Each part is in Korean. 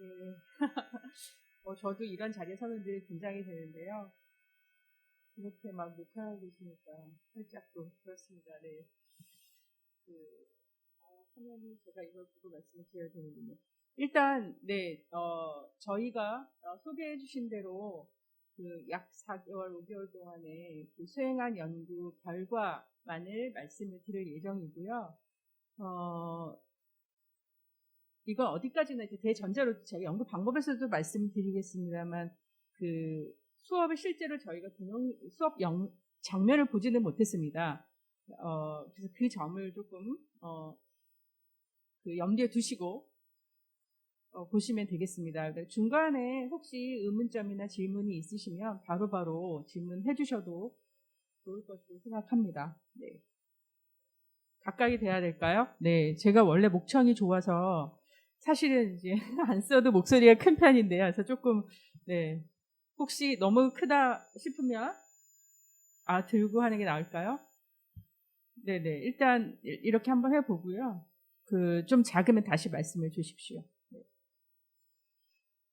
네. 저도 이런 자리에 서면 늘 긴장이 되는데요. 이렇게 막 녹화하고 계시니까 살짝 또 그렇습니다. 네. 그, 화면이 제가 이걸 보고 말씀을 드려야 되는군요. 일단, 네, 저희가 소개해 주신 대로 그 약 4개월, 5개월 동안에 그 수행한 연구 결과만을 말씀을 드릴 예정이고요. 이건 어디까지나 이제 대전제로 제가 연구 방법에서도 말씀드리겠습니다만, 그 수업을 실제로 저희가 수업 장면을 보지는 못했습니다. 그래서 그 점을 조금 그 염두에 두시고 보시면 되겠습니다. 중간에 혹시 의문점이나 질문이 있으시면 바로바로 질문해 주셔도 좋을 것으로 생각합니다. 네. 가까이 돼야 될까요? 네, 제가 원래 목청이 좋아서 사실은 이제 안 써도 목소리가 큰 편인데요. 그래서 조금 네, 혹시 너무 크다 싶으면 들고 하는 게 나을까요? 네네, 일단 이렇게 한번 해보고요. 그 좀 작으면 다시 말씀해 주십시오.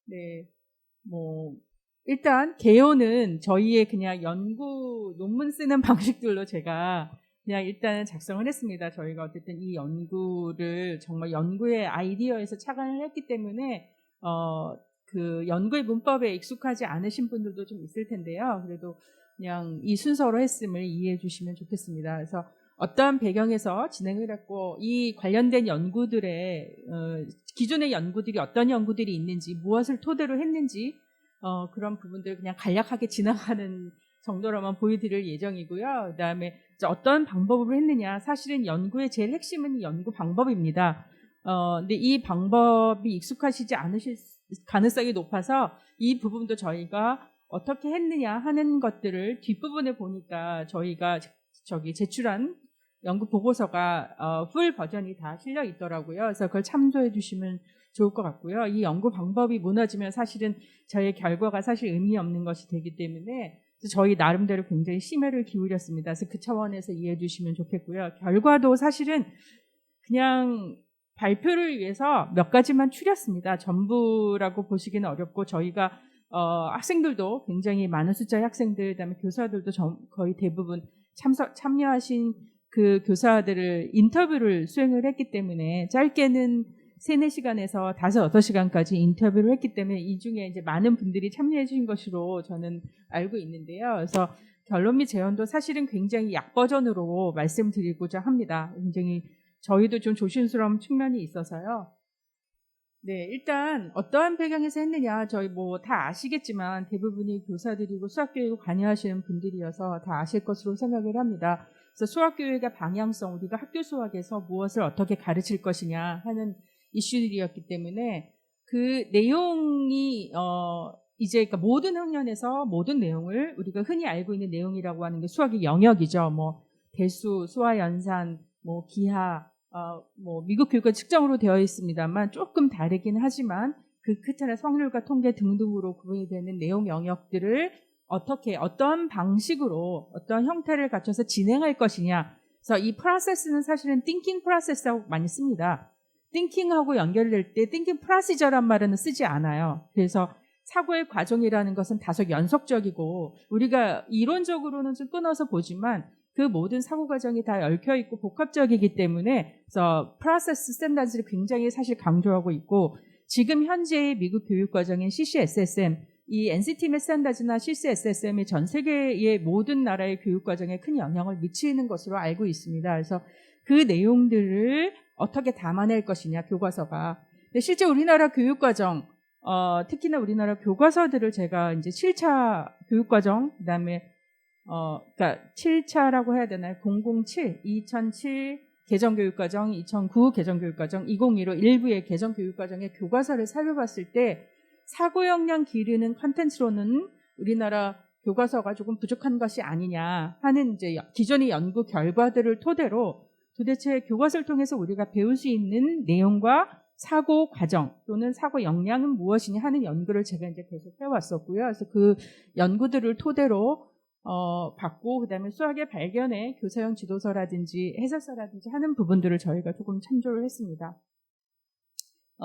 네, 뭐 일단 개요는 저희의 그냥 연구 논문 쓰는 방식들로 제가 그냥 일단 작성을 했습니다. 저희가 어쨌든 이 연구를 정말 연구의 아이디어에서 착안을 했기 때문에 그 연구의 문법에 익숙하지 않으신 분들도 좀 있을 텐데요. 그래도 그냥 이 순서로 했음을 이해해 주시면 좋겠습니다. 그래서 어떠한 배경에서 진행을 했고 이 관련된 연구들의 기존의 연구들이 어떤 연구들이 있는지 무엇을 토대로 했는지 그런 부분들 그냥 간략하게 지나가는 정도로만 보여드릴 예정이고요. 그다음에 어떤 방법으로 했느냐, 사실은 연구의 제일 핵심은 연구 방법입니다. 근데 이 방법이 익숙하시지 않으실 가능성이 높아서 이 부분도 저희가 어떻게 했느냐 하는 것들을 뒷부분에 보니까 저희가 제출한 연구 보고서가 풀 버전이 다 실려 있더라고요. 그래서 그걸 참조해 주시면 좋을 것 같고요. 이 연구 방법이 무너지면 사실은 저희 결과가 사실 의미 없는 것이 되기 때문에 저희 나름대로 굉장히 심혈을 기울였습니다. 그래서 그 차원에서 이해해 주시면 좋겠고요. 결과도 사실은 그냥 발표를 위해서 몇 가지만 추렸습니다. 전부라고 보시기는 어렵고 저희가 학생들도 굉장히 많은 숫자의 학생들, 그다음에 교사들도 거의 대부분 참여하신 그 교사들을 인터뷰를 수행을 했기 때문에 짧게는 3, 4시간에서 5, 6시간까지 인터뷰를 했기 때문에 이 중에 이제 많은 분들이 참여해 주신 것으로 저는 알고 있는데요. 그래서 결론 및 제언도 사실은 굉장히 약 버전으로 말씀드리고자 합니다. 굉장히 저희도 좀 조심스러운 측면이 있어서요. 네, 일단 어떠한 배경에서 했느냐, 저희 뭐 다 아시겠지만 대부분이 교사들이고 수학교육을 관여하시는 분들이어서 다 아실 것으로 생각을 합니다. 그래서 수학교육의 방향성, 우리가 학교 수학에서 무엇을 어떻게 가르칠 것이냐 하는 이슈들이었기 때문에 그 내용이 이제 그러니까 모든 학년에서 모든 내용을 우리가 흔히 알고 있는 내용이라고 하는 게 수학의 영역이죠. 뭐 대수, 수화연산, 뭐 기하, 뭐 미국 교육과 측정으로 되어 있습니다만 조금 다르긴 하지만 그 크차나 확률과 통계 등등으로 구분이 되는 내용 영역들을 어떻게 어떤 방식으로 어떤 형태를 갖춰서 진행할 것이냐. 그래서 이 프로세스는 사실은 thinking process하고 많이 씁니다. thinking하고 연결될 때 thinking procedure란 말은 쓰지 않아요. 그래서 사고의 과정이라는 것은 다소 연속적이고 우리가 이론적으로는 좀 끊어서 보지만 그 모든 사고 과정이 다 얽혀 있고 복합적이기 때문에 그래서 프로세스 스탠다드를 굉장히 사실 강조하고 있고 지금 현재의 미국 교육 과정인 CCSSM 이 NCT의 스탠다드나 CCSSM이 전 세계의 모든 나라의 교육 과정에 큰 영향을 미치는 것으로 알고 있습니다. 그래서 그 내용들을 어떻게 담아낼 것이냐 교과서가. 근데 실제 우리나라 교육 과정 특히나 우리나라 교과서들을 제가 이제 7차 교육 과정 그다음에 그러니까 7차라고 해야 되나요? 007, 2007 개정교육과정, 2009 개정교육과정, 2015 일부의 개정교육과정의 교과서를 살펴봤을 때 사고 역량 기르는 컨텐츠로는 우리나라 교과서가 조금 부족한 것이 아니냐 하는 이제 기존의 연구 결과들을 토대로 도대체 교과서를 통해서 우리가 배울 수 있는 내용과 사고 과정 또는 사고 역량은 무엇이냐 하는 연구를 제가 이제 계속 해왔었고요. 그래서 그 연구들을 토대로 받고 그다음에 수학의 발견에 교사용 지도서라든지 해설서라든지 하는 부분들을 저희가 조금 참조를 했습니다.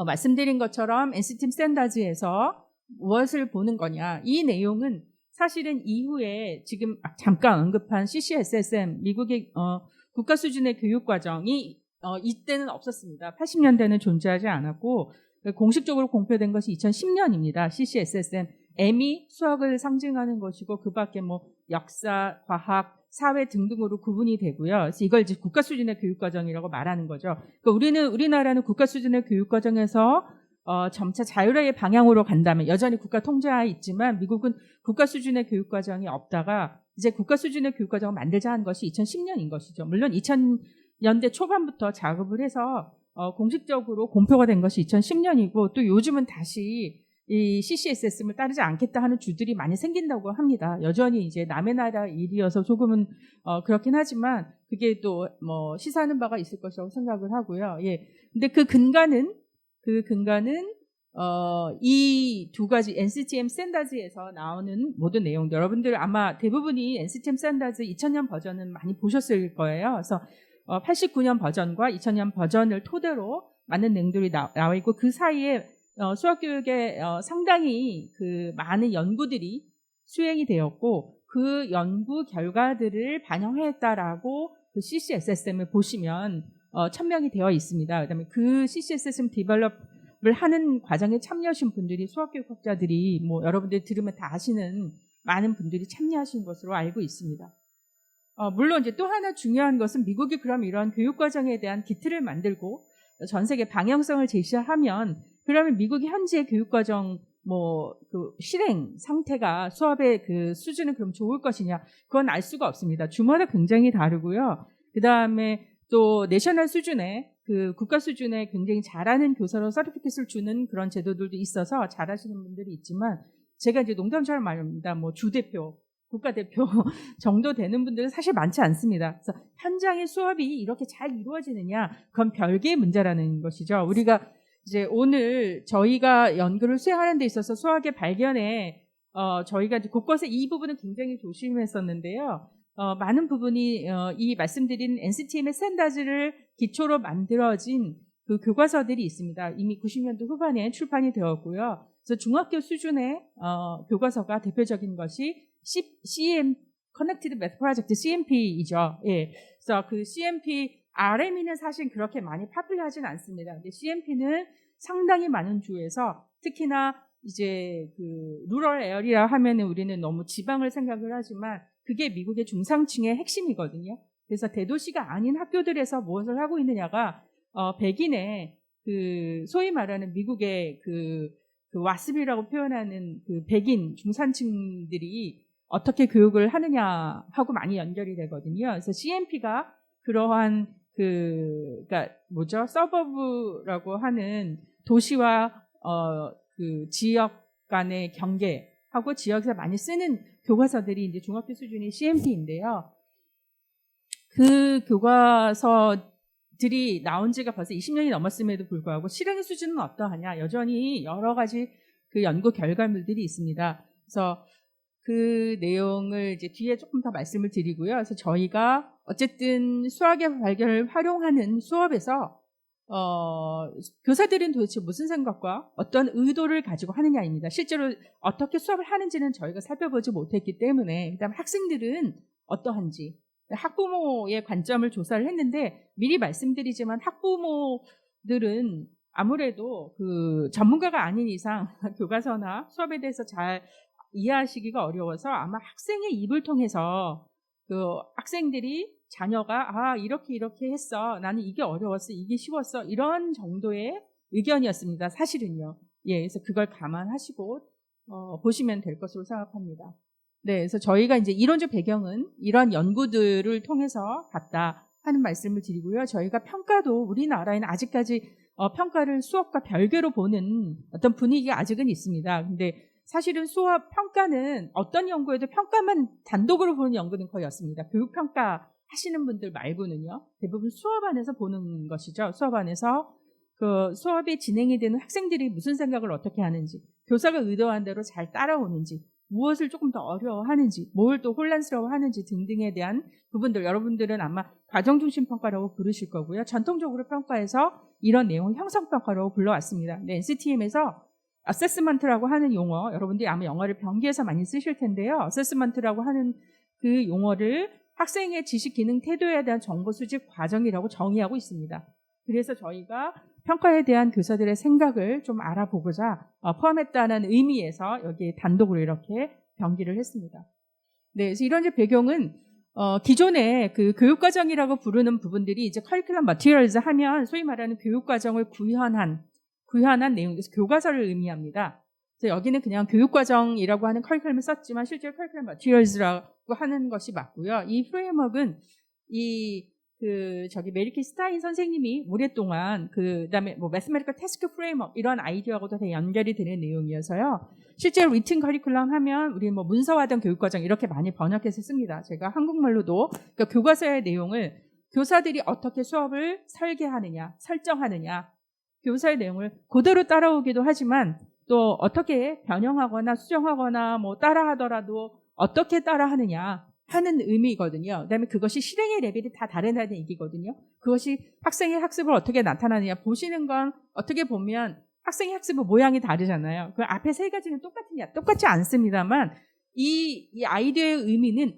말씀드린 것처럼 NCTIM 스탠다드에서 무엇을 보는 거냐. 이 내용은 사실은 이후에 지금 잠깐 언급한 CCSSM, 미국의 국가 수준의 교육과정이 이때는 없었습니다. 80년대는 존재하지 않았고 공식적으로 공표된 것이 2010년입니다. CCSSM. M이 수학을 상징하는 것이고 그 밖에 뭐 역사, 과학, 사회 등등으로 구분이 되고요. 그래서 이걸 이제 국가 수준의 교육과정이라고 말하는 거죠. 그러니까 우리나라는 국가 수준의 교육과정에서 점차 자율화의 방향으로 간다면 여전히 국가 통제하에 있지만 미국은 국가 수준의 교육과정이 없다가 이제 국가 수준의 교육과정을 만들자 한 것이 2010년인 것이죠. 물론 2000년대 초반부터 작업을 해서 공식적으로 공표가 된 것이 2010년이고 또 요즘은 다시 이 CCSSM을 따르지 않겠다 하는 주들이 많이 생긴다고 합니다. 여전히 이제 남의 나라 일이어서 조금은 그렇긴 하지만 그게 또 뭐 시사하는 바가 있을 것이라고 생각을 하고요. 예. 근데 그 근간은 이 두 가지 NCTIM 스탠다드에서 나오는 모든 내용들 여러분들 아마 대부분이 NCTIM 스탠다드 2000년 버전은 많이 보셨을 거예요. 그래서 89년 버전과 2000년 버전을 토대로 많은 내용들이 나와 있고 그 사이에 수학교육에 상당히 그 많은 연구들이 수행이 되었고 그 연구 결과들을 반영했다라고 그 CCSSM을 보시면 천명이 되어 있습니다. 그다음에 그 CCSSM 디벨롭을 하는 과정에 참여하신 분들이 수학교육학자들이 뭐 여러분들 들으면 다 아시는 많은 분들이 참여하신 것으로 알고 있습니다. 물론 이제 또 하나 중요한 것은 미국이 그럼 이러한 교육과정에 대한 기틀을 만들고 전 세계 방향성을 제시하면 그러면 미국이 현재 교육과정 그 실행 상태가 수업의 그 수준은 그럼 좋을 것이냐? 그건 알 수가 없습니다. 주마다 굉장히 다르고요. 그 다음에 또 내셔널 수준의 그 국가 수준에 굉장히 잘하는 교사로 서티피켓을 주는 그런 제도들도 있어서 잘하시는 분들이 있지만 제가 이제 농담처럼 말합니다. 뭐 주대표, 국가대표 정도 되는 분들은 사실 많지 않습니다. 그래서 현장의 수업이 이렇게 잘 이루어지느냐? 그건 별개의 문제라는 것이죠. 우리가 이제 오늘 저희가 연구를 수행하는 데 있어서 수학의 발견에 저희가 이제 곳곳에 이 부분은 굉장히 조심했었는데요. 많은 부분이 이 말씀드린 NCTIM의 스탠다드를 기초로 만들어진 그 교과서들이 있습니다. 이미 90년대 후반에 출판이 되었고요. 그래서 중학교 수준의 교과서가 대표적인 것이 CM Connected Math Project CMP이죠. 예. 그래서 그 CMP RME는 사실 그렇게 많이 파퓰러하진 않습니다. 근데 CMP는 상당히 많은 주에서 특히나 이제 그 루럴 에어리아 하면은 우리는 너무 지방을 생각을 하지만 그게 미국의 중상층의 핵심이거든요. 그래서 대도시가 아닌 학교들에서 무엇을 하고 있느냐가 백인의 그 소위 말하는 미국의 그 와스비라고 표현하는 그 백인 중산층들이 어떻게 교육을 하느냐 하고 많이 연결이 되거든요. 그래서 CMP가 그러한 그러니까 뭐죠? 서버브라고 하는 도시와 그 지역 간의 경계하고 지역에서 많이 쓰는 교과서들이 이제 중학교 수준의 CMP인데요. 그 교과서들이 나온 지가 벌써 20년이 넘었음에도 불구하고 실행의 수준은 어떠하냐? 여전히 여러 가지 그 연구 결과물들이 있습니다. 그래서 그 내용을 이제 뒤에 조금 더 말씀을 드리고요. 그래서 저희가 어쨌든 수학의 발견을 활용하는 수업에서 교사들은 도대체 무슨 생각과 어떤 의도를 가지고 하느냐입니다. 실제로 어떻게 수업을 하는지는 저희가 살펴보지 못했기 때문에 그다음에 학생들은 어떠한지 학부모의 관점을 조사를 했는데 미리 말씀드리지만 학부모들은 아무래도 그 전문가가 아닌 이상 교과서나 수업에 대해서 잘 이해하시기가 어려워서 아마 학생의 입을 통해서 그 학생들이 자녀가 이렇게 했어. 나는 이게 어려웠어. 이게 쉬웠어. 이런 정도의 의견이었습니다. 사실은요. 예, 그래서 그걸 감안하시고 보시면 될 것으로 생각합니다. 네, 그래서 저희가 이제 이론적 배경은 이런 연구들을 통해서 봤다 하는 말씀을 드리고요. 저희가 평가도 우리나라에는 아직까지 평가를 수업과 별개로 보는 어떤 분위기가 아직은 있습니다. 근데 사실은 수업 평가는 어떤 연구에도 평가만 단독으로 보는 연구는 거의 없습니다. 교육평가 하시는 분들 말고는요. 대부분 수업 안에서 보는 것이죠. 수업 안에서 그 수업이 진행이 되는 학생들이 무슨 생각을 어떻게 하는지, 교사가 의도한 대로 잘 따라오는지, 무엇을 조금 더 어려워하는지, 뭘 또 혼란스러워하는지 등등에 대한 부분들, 여러분들은 아마 과정중심 평가라고 부르실 거고요. 전통적으로 평가에서 이런 내용을 형성평가라고 불러왔습니다. 네, NCTM에서 어세스먼트라고 하는 용어, 여러분들이 아마 영어를 변기에서 많이 쓰실 텐데요. 어세스먼트라고 하는 그 용어를 학생의 지식, 기능, 태도에 대한 정보 수집 과정이라고 정의하고 있습니다. 그래서 저희가 평가에 대한 교사들의 생각을 좀 알아보고자 포함했다는 의미에서 여기에 단독으로 이렇게 병기를 했습니다. 네, 그래서 이런 이제 배경은 기존에 그 교육과정이라고 부르는 부분들이 이제 커리큘럼 머티리얼즈 하면 소위 말하는 교육과정을 구현한 내용, 그래서 교과서를 의미합니다. 그래서 여기는 그냥 교육과정이라고 하는 커리큘럼을 썼지만 실제로 커리큘럼 머티리얼즈라고 하는 것이 맞고요. 이 프레임워크는 메리키 스타인 선생님이 오랫동안 그다음에 뭐 매스메리컬 태스크 프레임워크 이런 아이디어하고도 다 연결이 되는 내용이어서요. 실제로 리튼 커리큘럼 하면 우리 뭐 문서화된 교육과정 이렇게 많이 번역해서 씁니다. 제가 한국말로도 그러니까 교과서의 내용을 교사들이 어떻게 수업을 설계하느냐, 설정하느냐, 교사의 내용을 그대로 따라오기도 하지만 또 어떻게 변형하거나 수정하거나 뭐 따라하더라도 어떻게 따라하느냐 하는 의미거든요. 그다음에 그것이 실행의 레벨이 다 다르다는 얘기거든요. 그것이 학생의 학습을 어떻게 나타나느냐 보시는 건 어떻게 보면 학생의 학습의 모양이 다르잖아요. 그 앞에 세 가지는 똑같으냐? 똑같지 않습니다만 이 아이디어의 의미는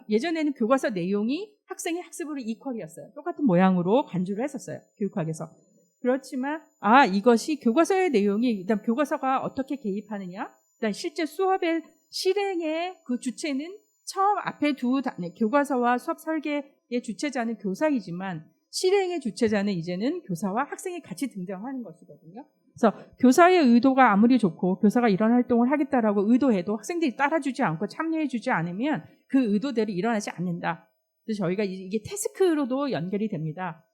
예전에는 교과서 내용이 학생의 학습으로 이퀄이었어요. 똑같은 모양으로 간주를 했었어요. 교육학에서. 그렇지만 이것이 교과서의 내용이 일단 교과서가 어떻게 개입하느냐? 일단 실제 수업의 실행의 그 주체는 처음 앞에 교과서와 수업 설계의 주체자는 교사이지만 실행의 주체자는 이제는 교사와 학생이 같이 등장하는 것이거든요. 그래서 교사의 의도가 아무리 좋고 교사가 이런 활동을 하겠다라고 의도해도 학생들이 따라주지 않고 참여해주지 않으면 그 의도대로 일어나지 않는다. 그래서 저희가 이게 태스크로도 연결이 됩니다.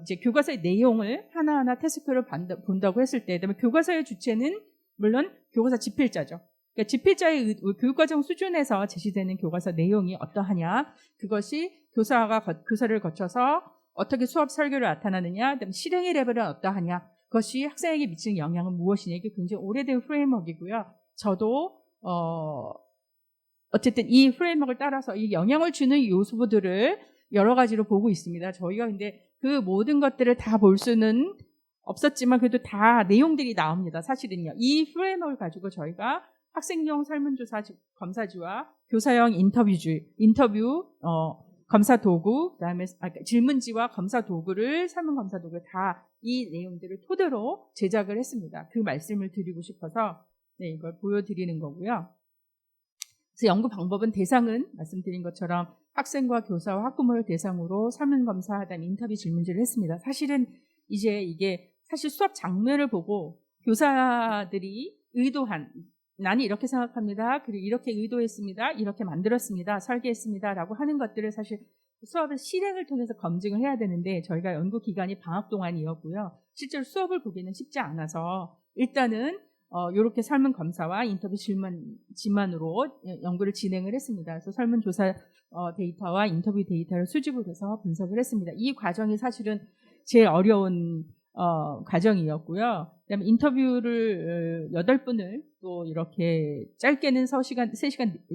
이제 교과서의 내용을 하나하나 태스크를 본다고 했을 때, 그다음에 교과서의 주체는 물론 교과서 집필자죠. 그러니까 집필자의 교육과정 수준에서 제시되는 교과서 내용이 어떠하냐, 그것이 교사를 거쳐서 어떻게 수업 설계로 나타나느냐, 그다음에 실행의 레벨은 어떠하냐, 그것이 학생에게 미치는 영향은 무엇이냐, 이게 굉장히 오래된 프레임워크이고요. 저도 어쨌든 이 프레임워크를 따라서 이 영향을 주는 요소들을 여러 가지로 보고 있습니다. 저희가 근데 그 모든 것들을 다 볼 수는 없었지만 그래도 다 내용들이 나옵니다. 사실은요. 이 프레임워크를 가지고 저희가 학생용 설문조사 검사지와 교사용 인터뷰 검사 도구, 그다음에 질문지와 검사 도구를 설문 검사 도구를 다 이 내용들을 토대로 제작을 했습니다. 그 말씀을 드리고 싶어서 이걸 보여드리는 거고요. 그래서 연구 방법은 대상은 말씀드린 것처럼 학생과 교사와 학부모를 대상으로 설문 검사, 그다음에 인터뷰 질문지를 했습니다. 사실은 이제 이게 사실 수업 장면을 보고 교사들이 의도한 나는 이렇게 생각합니다. 그리고 이렇게 의도했습니다. 이렇게 만들었습니다. 설계했습니다. 라고 하는 것들을 사실 수업의 실행을 통해서 검증을 해야 되는데 저희가 연구 기간이 방학 동안이었고요. 실제로 수업을 보기는 쉽지 않아서 일단은 이렇게 설문 검사와 인터뷰 질문지만으로 연구를 진행을 했습니다. 그래서 설문조사 데이터와 인터뷰 데이터를 수집을 해서 분석을 했습니다. 이 과정이 사실은 제일 어려운 과정이었고요. 그다음에 인터뷰를 8분을 또 이렇게 짧게는 3시간,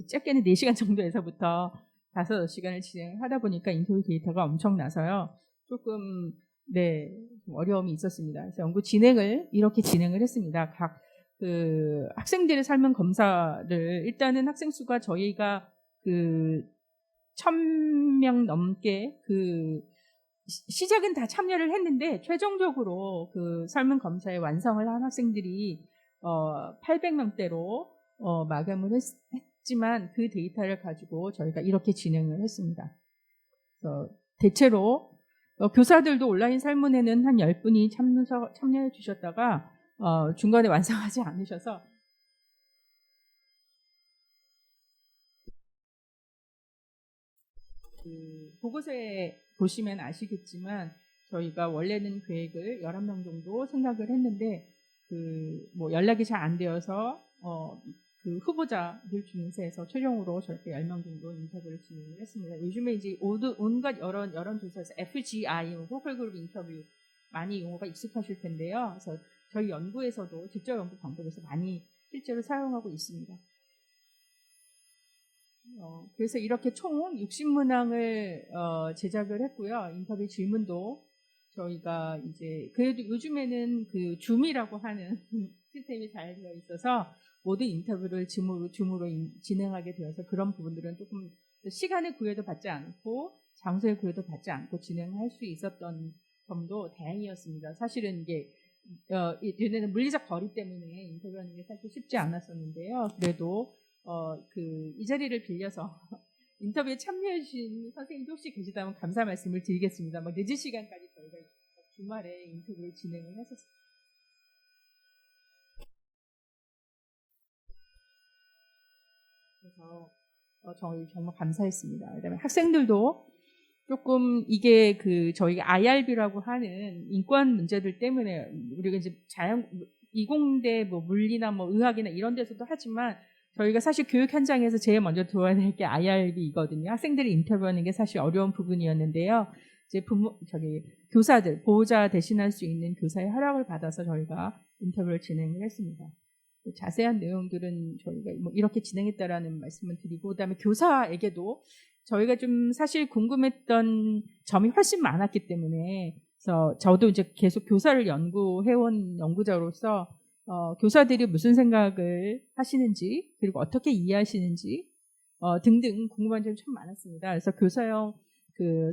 짧게는 4시간 정도에서부터 5시간을 진행을 하다 보니까 인터뷰 데이터가 엄청나서요. 조금 좀 어려움이 있었습니다. 그래서 연구 진행을 이렇게 진행을 했습니다. 각 학생들의 설문 검사를 일단은 학생 수가 저희가 1,000명 넘게 시작은 다 참여를 했는데 최종적으로 설문 검사의 완성을 한 학생들이 800명대로 마감을 했지만 그 데이터를 가지고 저희가 이렇게 진행을 했습니다. 그래서 대체로 교사들도 온라인 설문에는 한 10분이 참여해 주셨다가 중간에 완성하지 않으셔서 보고서에 보시면 아시겠지만 저희가 원래는 계획을 11명 정도 생각을 했는데 뭐 연락이 잘 안 되어서 후보자들 중에서 해서 최종으로 저렇게 10명 정도 인터뷰를 진행을 했습니다. 요즘에 이제 온갖 여론조사에서 FGI, 포컬그룹 인터뷰 많이 용어가 익숙하실 텐데요. 그래서 저희 연구에서도 직접 연구 방법에서 많이 실제로 사용하고 있습니다. 그래서 이렇게 총 60문항을 제작을 했고요. 인터뷰 질문도 저희가 이제 그래도 요즘에는 그 줌이라고 하는 시스템이 잘 되어 있어서 모든 인터뷰를 줌으로 진행하게 되어서 그런 부분들은 조금 시간의 구애도 받지 않고 장소의 구애도 받지 않고 진행할 수 있었던 점도 다행이었습니다. 사실은 이게 예전에는 물리적 거리 때문에 인터뷰하는 게 사실 쉽지 않았었는데요. 그래도 이 자리를 빌려서 인터뷰에 참여해 주신 선생님도 혹시 계시다면 감사 말씀을 드리겠습니다. 막 늦은 시간까지 저희가 주말에 인터뷰를 진행을 했었습니다. 그래서 저희 정말 감사했습니다. 그다음에 학생들도 조금 이게 저희가 IRB라고 하는 인권 문제들 때문에 우리가 이제 이공대 뭐 물리나 뭐 의학이나 이런 데서도 하지만 저희가 사실 교육 현장에서 제일 먼저 도와야 될 게 IRB이거든요. 학생들이 인터뷰하는 게 사실 어려운 부분이었는데요. 이제 교사들, 보호자 대신할 수 있는 교사의 허락을 받아서 저희가 인터뷰를 진행을 했습니다. 자세한 내용들은 저희가 뭐 이렇게 진행했다라는 말씀을 드리고, 그다음에 교사에게도 저희가 좀 사실 궁금했던 점이 훨씬 많았기 때문에, 그래서 저도 이제 계속 교사를 연구해온 연구자로서 교사들이 무슨 생각을 하시는지, 그리고 어떻게 이해하시는지 등등 궁금한 점이 참 많았습니다. 그래서 교사형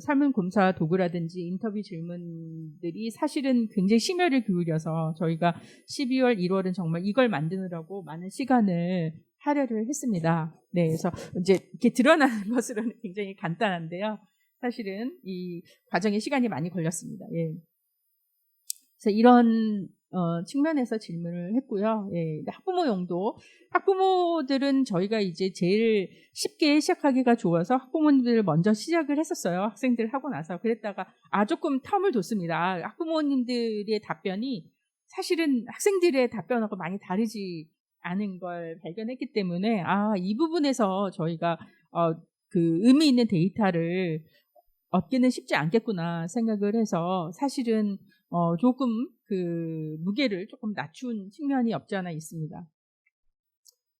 설문검사 도구라든지 인터뷰 질문들이 사실은 굉장히 심혈을 기울여서 저희가 12월, 1월은 정말 이걸 만드느라고 많은 시간을 할애를 했습니다. 네, 그래서 이제 이렇게 드러나는 것으로는 굉장히 간단한데요. 사실은 이 과정에 시간이 많이 걸렸습니다. 예. 그래서 이런 측면에서 질문을 했고요. 예, 학부모들은 저희가 이제 제일 쉽게 시작하기가 좋아서 학부모님들 먼저 시작을 했었어요. 학생들 하고 나서. 그랬다가 조금 텀을 뒀습니다. 학부모님들의 답변이 사실은 학생들의 답변하고 많이 다르지 않은 걸 발견했기 때문에 이 부분에서 저희가 의미 있는 데이터를 얻기는 쉽지 않겠구나 생각을 해서 사실은 조금 무게를 조금 낮춘 측면이 없지 않아 있습니다.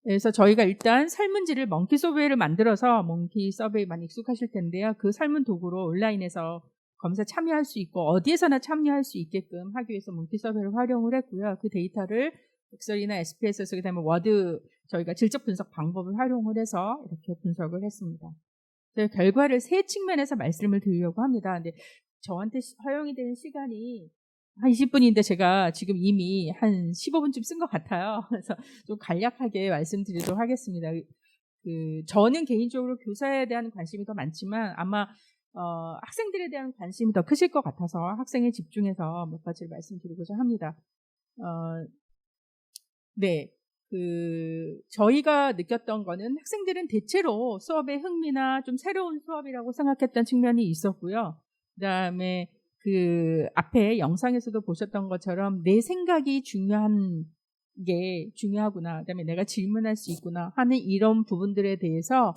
그래서 저희가 일단 설문지를 몽키 서베이를 만들어서, 몽키 서베이 많이 익숙하실 텐데요. 그 설문 도구로 온라인에서 검사 참여할 수 있고 어디에서나 참여할 수 있게끔 하기 위해서 몽키 서베이를 활용을 했고요. 그 데이터를 엑셀이나 SPSS, 그다음에 워드, 저희가 질적 분석 방법을 활용을 해서 이렇게 분석을 했습니다. 결과를 세 측면에서 말씀을 드리려고 합니다. 근데 저한테 허용이 되는 시간이 한 20분인데 제가 지금 이미 한 15분쯤 쓴 것 같아요. 그래서 좀 간략하게 말씀드리도록 하겠습니다. 저는 개인적으로 교사에 대한 관심이 더 많지만 아마 학생들에 대한 관심이 더 크실 것 같아서 학생에 집중해서 몇 가지를 말씀드리고자 합니다. 네. 저희가 느꼈던 거는 학생들은 대체로 수업의 흥미나 좀 새로운 수업이라고 생각했던 측면이 있었고요. 그다음에 앞에 영상에서도 보셨던 것처럼 내 생각이 중요하구나. 그다음에 내가 질문할 수 있구나 하는 이런 부분들에 대해서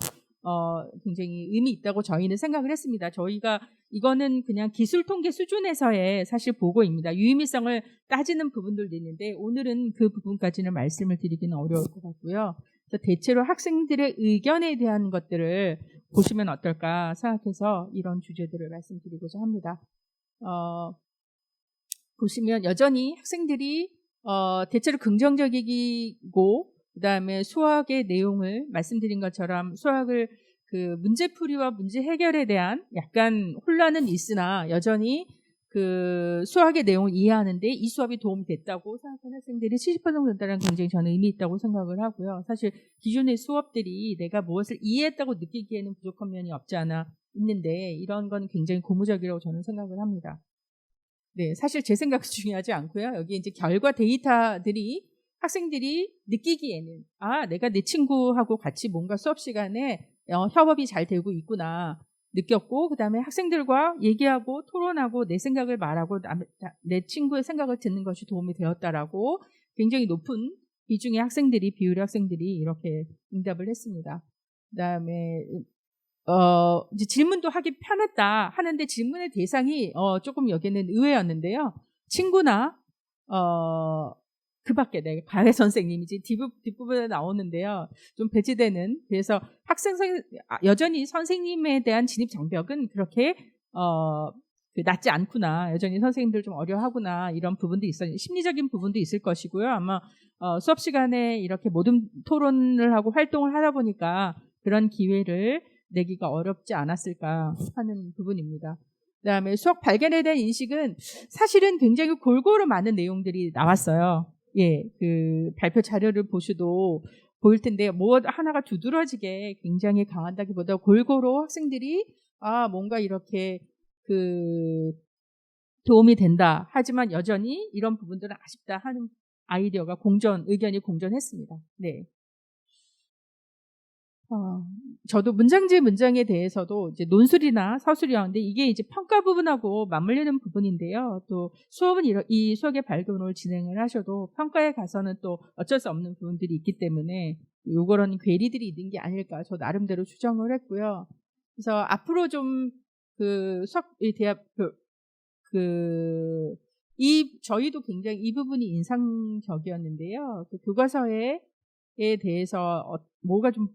굉장히 의미 있다고 저희는 생각을 했습니다. 저희가 이거는 그냥 기술 통계 수준에서의 사실 보고입니다. 유의미성을 따지는 부분들도 있는데 오늘은 그 부분까지는 말씀을 드리기는 어려울 것 같고요. 그래서 대체로 학생들의 의견에 대한 것들을 보시면 어떨까 생각해서 이런 주제들을 말씀드리고자 합니다. 보시면 여전히 학생들이 대체로 긍정적이고, 그다음에 수학의 내용을 말씀드린 것처럼 수학을 문제풀이와 문제 해결에 대한 약간 혼란은 있으나 여전히 수학의 내용을 이해하는데 이 수업이 도움이 됐다고 생각하는 학생들이 70% 된다는 굉장히 저는 의미 있다고 생각을 하고요. 사실 기존의 수업들이 내가 무엇을 이해했다고 느끼기에는 부족한 면이 없지 않아 있는데 이런 건 굉장히 고무적이라고 저는 생각을 합니다. 네, 사실 제 생각은 중요하지 않고요. 여기 이제 결과 데이터들이 학생들이 느끼기에는 내가 내 친구하고 같이 뭔가 수업 시간에 협업이 잘 되고 있구나 느꼈고, 그다음에 학생들과 얘기하고 토론하고 내 생각을 말하고 내 친구의 생각을 듣는 것이 도움이 되었다라고 굉장히 높은 비율의 학생들이 이렇게 응답을 했습니다. 그다음에 이제 질문도 하기 편했다 하는데 질문의 대상이 조금 여기는 의외였는데요. 친구나 밖에 내가 가해 선생님이지 뒷부분에 나오는데요. 좀 배제되는. 그래서 여전히 선생님에 대한 진입 장벽은 그렇게 낮지 않구나. 여전히 선생님들 좀 어려하구나. 이런 부분도 있어요. 심리적인 부분도 있을 것이고요. 아마 수업 시간에 이렇게 모든 토론을 하고 활동을 하다 보니까 그런 기회를 내기가 어렵지 않았을까 하는 부분입니다. 그다음에 수학 발견에 대한 인식은 사실은 굉장히 골고루 많은 내용들이 나왔어요. 예, 그 발표 자료를 보셔도 보일 텐데 뭐 하나가 두드러지게 굉장히 강하다기보다 골고루 학생들이 뭔가 이렇게 그 도움이 된다. 하지만 여전히 이런 부분들은 아쉽다 하는 아이디어가 의견이 공존했습니다. 네. 저도 문장에 대해서도 이제 논술이나 서술이었는데 이게 이제 평가 부분하고 맞물리는 부분인데요. 또 수업은 이 수학의 발견을 진행을 하셔도 평가에 가서는 또 어쩔 수 없는 부분들이 있기 때문에 요거는 괴리들이 있는 게 아닐까 저 나름대로 추정을 했고요. 그래서 앞으로 좀 그 수학의 대학 저희도 굉장히 이 부분이 인상적이었는데요. 그 교과서에 대해서 뭐가 좀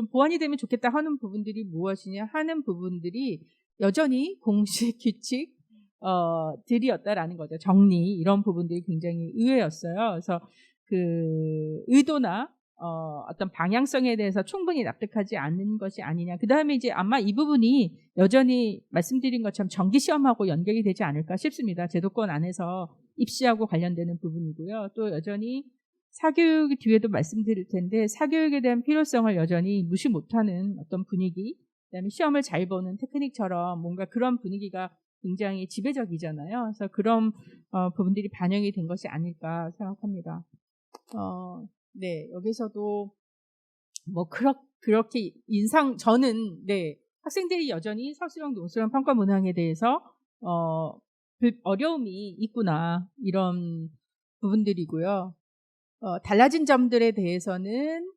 보완이 되면 좋겠다 하는 부분들이 무엇이냐 하는 부분들이 여전히 공식 규칙 들이었다라는 거죠. 정리 이런 부분들이 굉장히 의외였어요. 그래서 그 의도나 어떤 방향성에 대해서 충분히 납득하지 않는 것이 아니냐. 그 다음에 이제 아마 이 부분이 여전히 말씀드린 것처럼 정기시험하고 연결이 되지 않을까 싶습니다. 제도권 안에서 입시하고 관련되는 부분이고요. 또 여전히 사교육 뒤에도 말씀드릴 텐데 사교육에 대한 필요성을 여전히 무시 못하는 어떤 분위기, 그다음에 시험을 잘 보는 테크닉처럼 뭔가 그런 분위기가 굉장히 지배적이잖아요. 그래서 그런 부분들이 반영이 된 것이 아닐까 생각합니다. 네, 여기서도 뭐 그렇게 저는 네, 학생들이 여전히 서술형, 논술형 평가 문항에 대해서 어려움이 있구나 이런 부분들이고요. 달라진 점들에 대해서는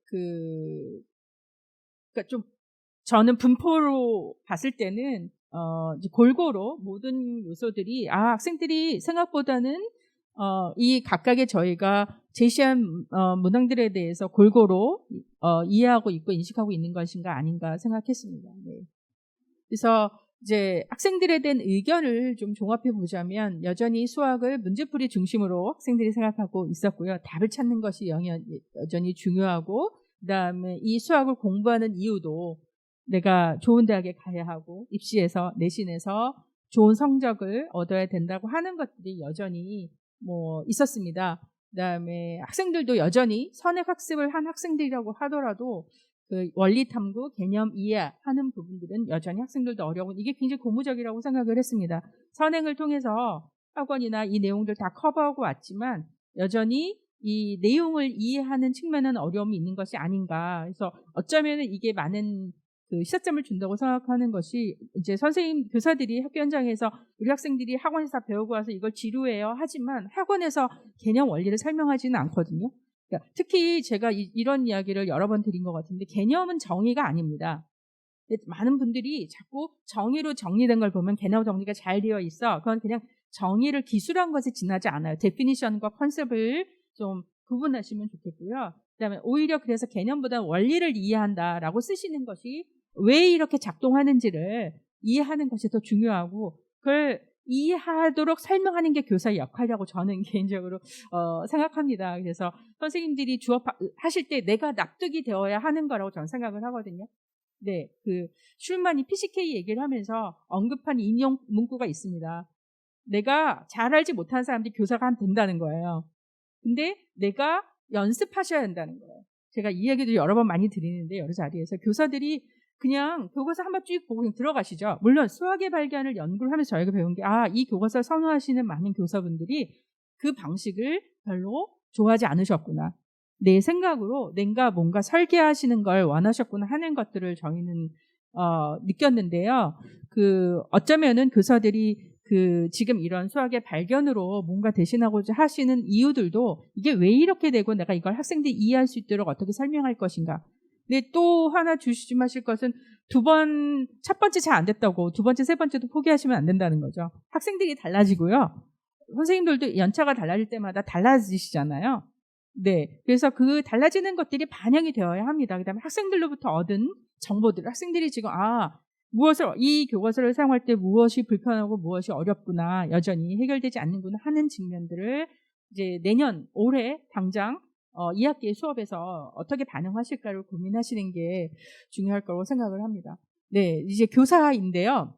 그러니까 좀 저는 분포로 봤을 때는 이제 골고루 모든 요소들이 학생들이 생각보다는 이 각각의 저희가 제시한 문항들에 대해서 골고루 이해하고 있고 인식하고 있는 것인가 아닌가 생각했습니다. 네. 그래서 이제 학생들에 대한 의견을 좀 종합해 보자면 여전히 수학을 문제풀이 중심으로 학생들이 생각하고 있었고요. 답을 찾는 것이 여전히 중요하고 그다음에 이 수학을 공부하는 이유도 내가 좋은 대학에 가야 하고 입시에서 내신에서 좋은 성적을 얻어야 된다고 하는 것들이 여전히 있었습니다. 그다음에 학생들도 여전히 선행 학습을 한 학생들이라고 하더라도 그 원리 탐구, 개념 이해하는 부분들은 여전히 학생들도 어려운 이게 굉장히 고무적이라고 생각을 했습니다. 선행을 통해서 학원이나 이 내용들 다 커버하고 왔지만 여전히 이 내용을 이해하는 측면은 어려움이 있는 것이 아닌가. 그래서 어쩌면 이게 많은 그 시사점을 준다고 생각하는 것이 이제 교사들이 학교 현장에서 우리 학생들이 학원에서 배우고 와서 이걸 지루해요. 하지만 학원에서 개념 원리를 설명하지는 않거든요. 그러니까 특히 제가 이런 이야기를 여러 번 드린 것 같은데 개념은 정의가 아닙니다. 많은 분들이 자꾸 정의로 정리된 걸 보면 개념 정리가 잘 되어 있어. 그건 그냥 정의를 기술한 것에 지나지 않아요. 데피니션과 컨셉을 좀 구분하시면 좋겠고요. 그다음에 오히려 그래서 개념보다 원리를 이해한다라고 쓰시는 것이 왜 이렇게 작동하는지를 이해하는 것이 더 중요하고 그걸 이해하도록 설명하는 게 교사의 역할이라고 저는 개인적으로 생각합니다. 그래서 선생님들이 하실 때 내가 납득이 되어야 하는 거라고 저는 생각을 하거든요. 네, 그 슐만이 PCK 얘기를 하면서 언급한 인용 문구가 있습니다. 내가 잘 알지 못하는 사람들이 교사가 된다는 거예요. 근데 내가 연습하셔야 한다는 거예요. 제가 이 얘기도 여러 번 많이 드리는데 여러 자리에서 교사들이 그냥 교과서 한번 쭉 보고 그냥 들어가시죠. 물론 수학의 발견을 연구를 하면서 저희가 배운 게 이 교과서를 선호하시는 많은 교사분들이 그 방식을 별로 좋아하지 않으셨구나. 내 생각으로 내가 뭔가 설계하시는 걸 원하셨구나 하는 것들을 저희는 느꼈는데요. 어쩌면은 교사들이 지금 이런 수학의 발견으로 뭔가 대신하고자 하시는 이유들도 이게 왜 이렇게 되고 내가 이걸 학생들이 이해할 수 있도록 어떻게 설명할 것인가. 근데 또 하나 조심하실 것은 첫 번째 잘 안 됐다고 두 번째, 세 번째도 포기하시면 안 된다는 거죠. 학생들이 달라지고요. 선생님들도 연차가 달라질 때마다 달라지시잖아요. 네. 그래서 그 달라지는 것들이 반영이 되어야 합니다. 그다음에 학생들로부터 얻은 정보들, 학생들이 지금 이 교과서를 사용할 때 무엇이 불편하고 무엇이 어렵구나, 여전히 해결되지 않는구나 하는 측면들을 이제 내년 올해 당장 2학기의 수업에서 어떻게 반영하실까를 고민하시는 게 중요할 거라고 생각을 합니다. 네, 이제 교사인데요.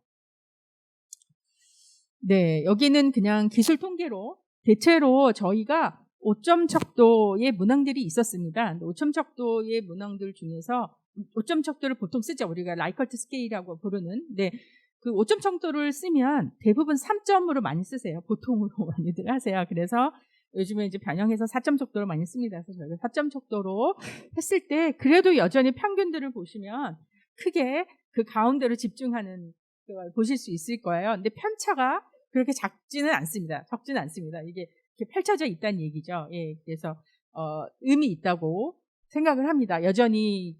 네, 여기는 그냥 기술 통계로 대체로 저희가 5점 척도의 문항들이 있었습니다. 5점 척도의 문항들 중에서 5점 척도를 보통 쓰죠. 우리가 라이커트 스케일이라고 부르는. 네, 그 5점 척도를 쓰면 대부분 3점으로 많이 쓰세요. 보통으로 많이들 하세요. 그래서 요즘에 이제 변형해서 4점 척도로 많이 씁니다. 그래서 저희가 4점 척도로 했을 때 그래도 여전히 평균들을 보시면 크게 그 가운데로 집중하는 걸 보실 수 있을 거예요. 근데 편차가 그렇게 적지는 않습니다. 이게 이렇게 펼쳐져 있다는 얘기죠. 예, 그래서 의미 있다고 생각을 합니다. 여전히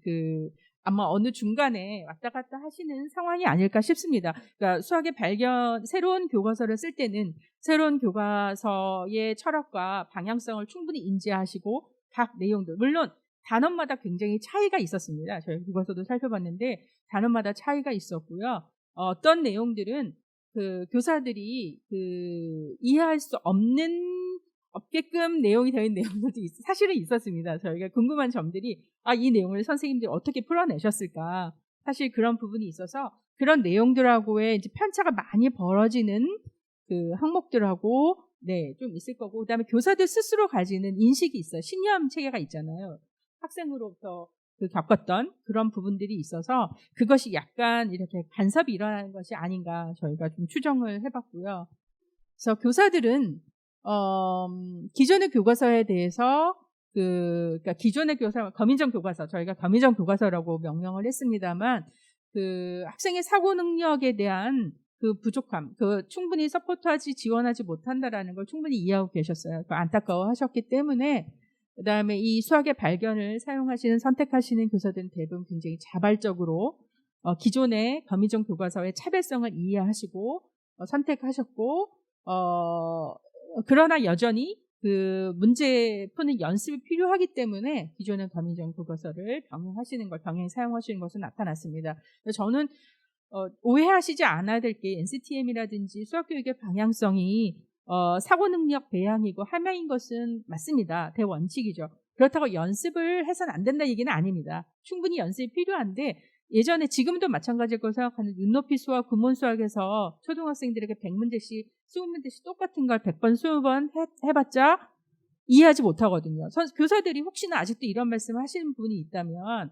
아마 어느 중간에 왔다 갔다 하시는 상황이 아닐까 싶습니다. 그러니까 수학의 발견, 새로운 교과서를 쓸 때는 새로운 교과서의 철학과 방향성을 충분히 인지하시고 각 내용들, 물론 단원마다 굉장히 차이가 있었습니다. 저희 교과서도 살펴봤는데 단원마다 차이가 있었고요. 어떤 내용들은 교사들이 이해할 수 없게끔 내용이 되어 있는 내용들도 사실은 있었습니다. 저희가 궁금한 점들이 이 내용을 선생님들이 어떻게 풀어내셨을까, 사실 그런 부분이 있어서 그런 내용들하고의 이제 편차가 많이 벌어지는 그 항목들하고 좀 있을 거고, 그다음에 교사들 스스로 가지는 인식이 있어요. 신념 체계가 있잖아요. 학생으로부터 겪었던 그런 부분들이 있어서 그것이 약간 이렇게 간섭이 일어나는 것이 아닌가 저희가 좀 추정을 해봤고요. 그래서 교사들은 기존의 교과서에 대해서 그러니까 기존의 교과서, 거민정 교과서, 저희가 거민정 교과서라고 명명을 했습니다만 학생의 사고 능력에 대한 부족함, 충분히 서포트하지 지원하지 못한다라는 걸 충분히 이해하고 계셨어요. 안타까워하셨기 때문에 그다음에 이 수학의 발견을 선택하시는 교사들은 대부분 굉장히 자발적으로 기존의 거민정 교과서의 차별성을 이해하시고 선택하셨고, 그러나 여전히 문제 푸는 연습이 필요하기 때문에 기존의 거민정 교과서를 병행히 사용하시는 것은 나타났습니다. 저는 오해하시지 않아야 될 게 NCTM이라든지 수학교육의 방향성이 사고 능력 배양이고 함양인 것은 맞습니다. 대원칙이죠. 그렇다고 연습을 해서는 안 된다는 얘기는 아닙니다. 충분히 연습이 필요한데 예전에 지금도 마찬가지일 거라고 생각하는 눈높이 수학, 구몬 수학에서 초등학생들에게 100문제씩, 20문제씩 똑같은 걸 100번, 20번 해봤자 이해하지 못하거든요. 교사들이 혹시나 아직도 이런 말씀을 하시는 분이 있다면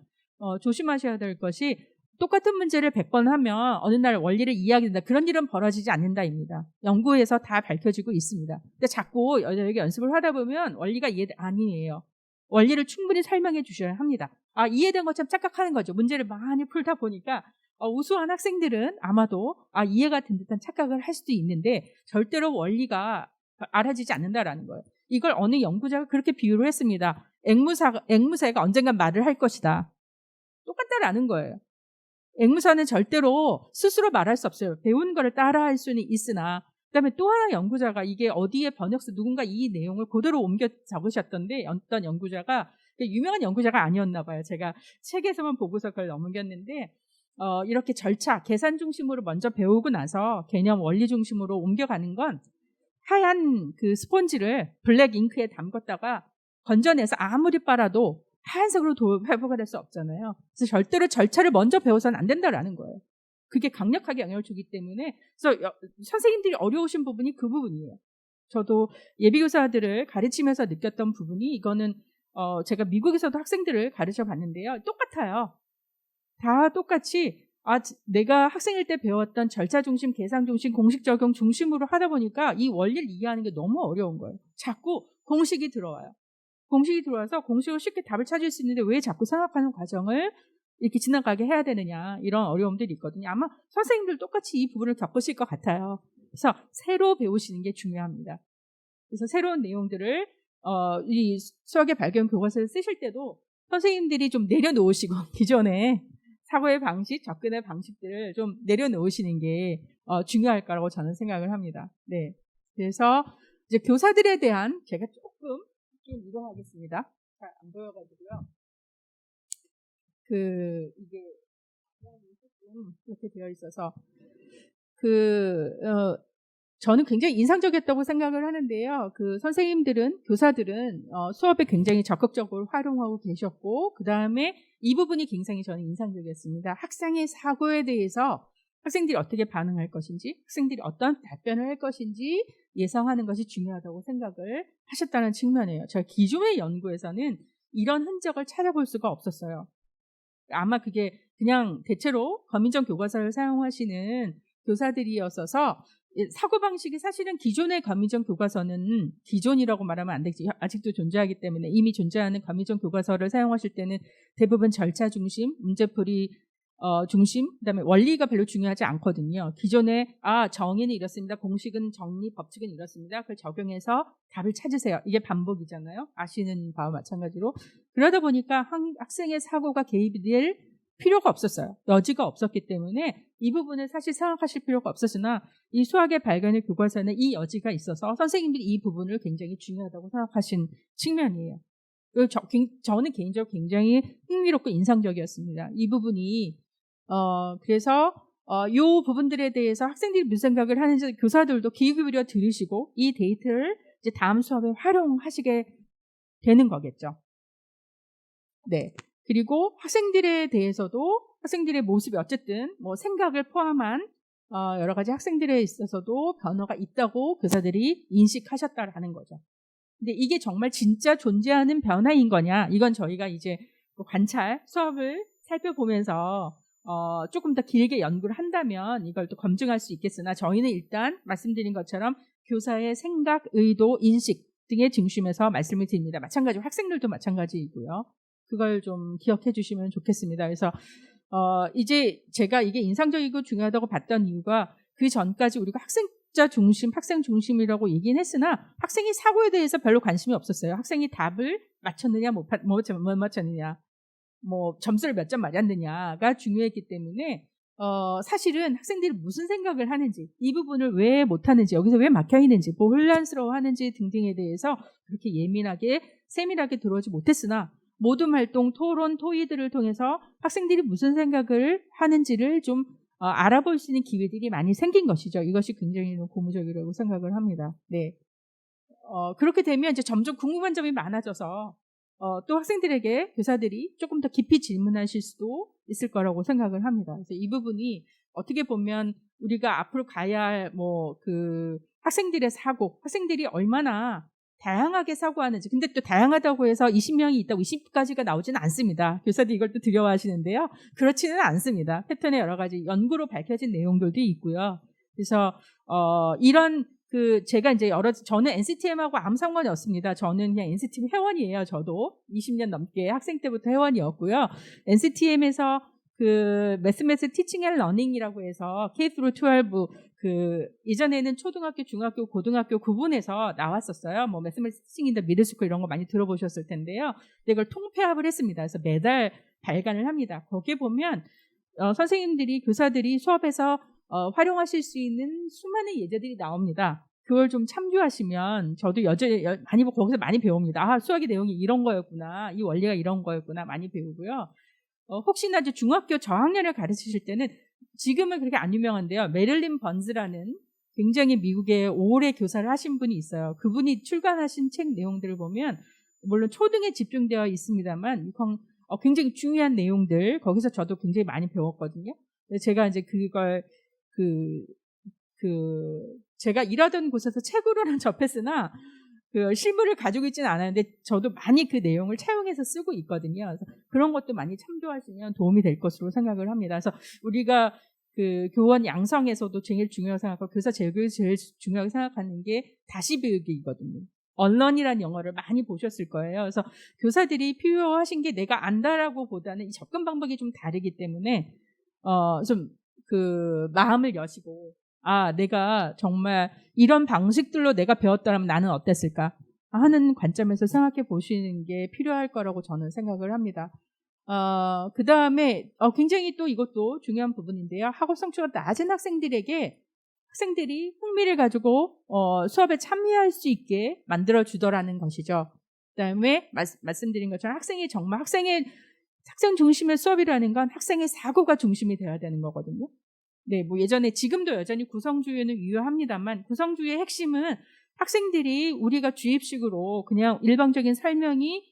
조심하셔야 될 것이 똑같은 문제를 100번 하면 어느 날 원리를 이해하게 된다. 그런 일은 벌어지지 않는다입니다. 연구에서 다 밝혀지고 있습니다. 근데 자꾸 여기 연습을 하다 보면 원리가 아니에요. 원리를 충분히 설명해 주셔야 합니다. 이해된 것처럼 착각하는 거죠. 문제를 많이 풀다 보니까 우수한 학생들은 아마도 이해가 된 듯한 착각을 할 수도 있는데 절대로 원리가 알아지지 않는다라는 거예요. 이걸 어느 연구자가 그렇게 비유를 했습니다. 앵무새가 언젠간 말을 할 것이다. 똑같다라는 거예요. 앵무새는 절대로 스스로 말할 수 없어요. 배운 거를 따라할 수는 있으나, 그다음에 또 하나 연구자가 이게 어디에 누군가 이 내용을 그대로 옮겨 적으셨던데, 어떤 연구자가 유명한 연구자가 아니었나 봐요. 제가 책에서만 보고서 그걸 넘겼는데 이렇게 절차, 계산 중심으로 먼저 배우고 나서 개념 원리 중심으로 옮겨가는 건 하얀 스폰지를 블랙 잉크에 담궜다가 건져내서 아무리 빨아도 하얀색으로 회복이 될 수 없잖아요. 그래서 절대로 절차를 먼저 배워서는 안 된다라는 거예요. 그게 강력하게 영향을 주기 때문에, 그래서 선생님들이 어려우신 부분이 그 부분이에요. 저도 예비교사들을 가르치면서 느꼈던 부분이, 이거는 제가 미국에서도 학생들을 가르쳐 봤는데요. 똑같아요. 다 똑같이 내가 학생일 때 배웠던 절차 중심, 계산 중심, 공식 적용 중심으로 하다 보니까 이 원리를 이해하는 게 너무 어려운 거예요. 자꾸 공식이 들어와요. 공식이 들어와서 공식으로 쉽게 답을 찾을 수 있는데 왜 자꾸 생각하는 과정을 이렇게 지나가게 해야 되느냐, 이런 어려움들이 있거든요. 아마 선생님들 똑같이 이 부분을 겪으실 것 같아요. 그래서 새로 배우시는 게 중요합니다. 그래서 새로운 내용들을 이 수학의 발견 교과서를 쓰실 때도 선생님들이 좀 내려놓으시고 기존의 사고의 방식, 접근의 방식들을 좀 내려놓으시는 게 중요할 거라고 저는 생각을 합니다. 네. 그래서 이제 교사들에 대한 제가 조금 좀 이동하겠습니다. 잘 안 보여가지고요. 이게 조금 이렇게 되어 있어서 저는 굉장히 인상적이었다고 생각을 하는데요. 선생님들은, 교사들은 수업에 굉장히 적극적으로 활용하고 계셨고, 그 다음에 이 부분이 굉장히 저는 인상적이었습니다. 학생의 사고에 대해서 학생들이 어떻게 반응할 것인지, 학생들이 어떤 답변을 할 것인지 예상하는 것이 중요하다고 생각을 하셨다는 측면이에요. 저희 기존의 연구에서는 이런 흔적을 찾아볼 수가 없었어요. 아마 그게 그냥 대체로 과민정 교과서를 사용하시는 교사들이었어서 사고방식이 사실은 기존의 과민정 교과서는 기존이라고 말하면 안 되지 아직도 존재하기 때문에 이미 존재하는 과민정 교과서를 사용하실 때는 대부분 절차 중심, 문제풀이 중심, 그다음에 원리가 별로 중요하지 않거든요. 기존에 정의는 이렇습니다. 공식은 정리, 법칙은 이렇습니다. 그걸 적용해서 답을 찾으세요. 이게 반복이잖아요. 아시는 바와 마찬가지로. 그러다 보니까 학생의 사고가 개입이 될 필요가 없었어요. 여지가 없었기 때문에 이 부분을 사실 생각하실 필요가 없었으나 이 수학의 발견의 교과서에는 이 여지가 있어서 선생님들이 이 부분을 굉장히 중요하다고 생각하신 측면이에요. 저는 개인적으로 굉장히 흥미롭고 인상적이었습니다. 이 부분이 그래서 이 부분들에 대해서 학생들이 무슨 생각을 하는지 교사들도 귀 기울여 들으시고 이 데이터를 이제 다음 수업에 활용하시게 되는 거겠죠. 네. 그리고 학생들에 대해서도 학생들의 모습이 어쨌든 생각을 포함한 여러 가지 학생들에 있어서도 변화가 있다고 교사들이 인식하셨다라는 거죠. 근데 이게 정말 진짜 존재하는 변화인 거냐? 이건 저희가 이제 관찰 수업을 살펴보면서 조금 더 길게 연구를 한다면 이걸 또 검증할 수 있겠으나 저희는 일단 말씀드린 것처럼 교사의 생각, 의도, 인식 등의 중심에서 말씀을 드립니다. 마찬가지로 학생들도 마찬가지이고요. 그걸 좀 기억해 주시면 좋겠습니다. 그래서 이제 제가 이게 인상적이고 중요하다고 봤던 이유가 그 전까지 우리가 학생자 중심, 학생 중심이라고 얘기는 했으나 학생이 사고에 대해서 별로 관심이 없었어요. 학생이 답을 맞췄느냐 못 맞췄느냐, 점수를 몇 점 맞았느냐가 중요했기 때문에 사실은 학생들이 무슨 생각을 하는지, 이 부분을 왜 못하는지, 여기서 왜 막혀있는지, 혼란스러워하는지 등등에 대해서 그렇게 예민하게 세밀하게 들어오지 못했으나 모둠 활동, 토론, 토의들을 통해서 학생들이 무슨 생각을 하는지를 좀 알아볼 수 있는 기회들이 많이 생긴 것이죠. 이것이 굉장히 고무적이라고 생각을 합니다. 네. 그렇게 되면 이제 점점 궁금한 점이 많아져서 또 학생들에게 교사들이 조금 더 깊이 질문하실 수도 있을 거라고 생각을 합니다. 그래서 이 부분이 어떻게 보면 우리가 앞으로 가야 할 학생들의 사고, 학생들이 얼마나 다양하게 사고하는지. 근데 또 다양하다고 해서 20명이 있다고 20가지가 나오지는 않습니다. 교사들이 이걸 또 두려워하시는데요. 그렇지는 않습니다. 패턴의 여러 가지 연구로 밝혀진 내용들도 있고요. 그래서 이런 제가 이제 저는 NCTM하고 아무 상관이 없습니다. 저는 그냥 NCTM 회원이에요. 저도 20년 넘게 학생 때부터 회원이었고요. NCTM에서 매스매스 티칭 앤 러닝이라고 해서 K-12 이전에는 초등학교, 중학교, 고등학교 구분해서 나왔었어요. 매스매스 티칭 인더 미들스쿨 이런 거 많이 들어보셨을 텐데요. 근데 이걸 통폐합을 했습니다. 그래서 매달 발간을 합니다. 거기에 보면 선생님들이, 교사들이 수업에서 활용하실 수 있는 수많은 예제들이 나옵니다. 그걸 좀 참조하시면 저도 여전히 거기서 많이 배웁니다. 수학의 내용이 이런 거였구나, 이 원리가 이런 거였구나 많이 배우고요. 혹시나 이제 중학교 저학년을 가르치실 때는 지금은 그렇게 안 유명한데요. 메릴린 번즈라는 굉장히 미국에 오래 교사를 하신 분이 있어요. 그분이 출간하신 책 내용들을 보면 물론 초등에 집중되어 있습니다만 굉장히 중요한 내용들 거기서 저도 굉장히 많이 배웠거든요. 제가 이제 그걸 제가 일하던 곳에서 책으로는 접했으나 실물을 가지고 있지는 않았는데 저도 많이 그 내용을 차용해서 쓰고 있거든요. 그래서 그런 것도 많이 참조하시면 도움이 될 것으로 생각을 합니다. 그래서 우리가 교원 양성에서도 제일 중요하게 생각하고 교사 제일 중요하게 생각하는 게 다시 배우기이거든요. 언런이라는 영어를 많이 보셨을 거예요. 그래서 교사들이 필요하신 게 내가 안다라고 보다는 이 접근 방법이 좀 다르기 때문에 좀 마음을 여시고 내가 정말 이런 방식들로 내가 배웠더라면 나는 어땠을까 하는 관점에서 생각해 보시는 게 필요할 거라고 저는 생각을 합니다. 그 다음에 굉장히 또 이것도 중요한 부분인데요. 학업 성취가 낮은 학생들에게 학생들이 흥미를 가지고 수업에 참여할 수 있게 만들어 주더라는 것이죠. 그다음에 말씀드린 것처럼 학생이 정말 학생 중심의 수업이라는 건 학생의 사고가 중심이 되어야 되는 거거든요. 네, 뭐 예전에 지금도 여전히 구성주의는 유효합니다만 구성주의의 핵심은 학생들이 우리가 주입식으로 그냥 일방적인 설명이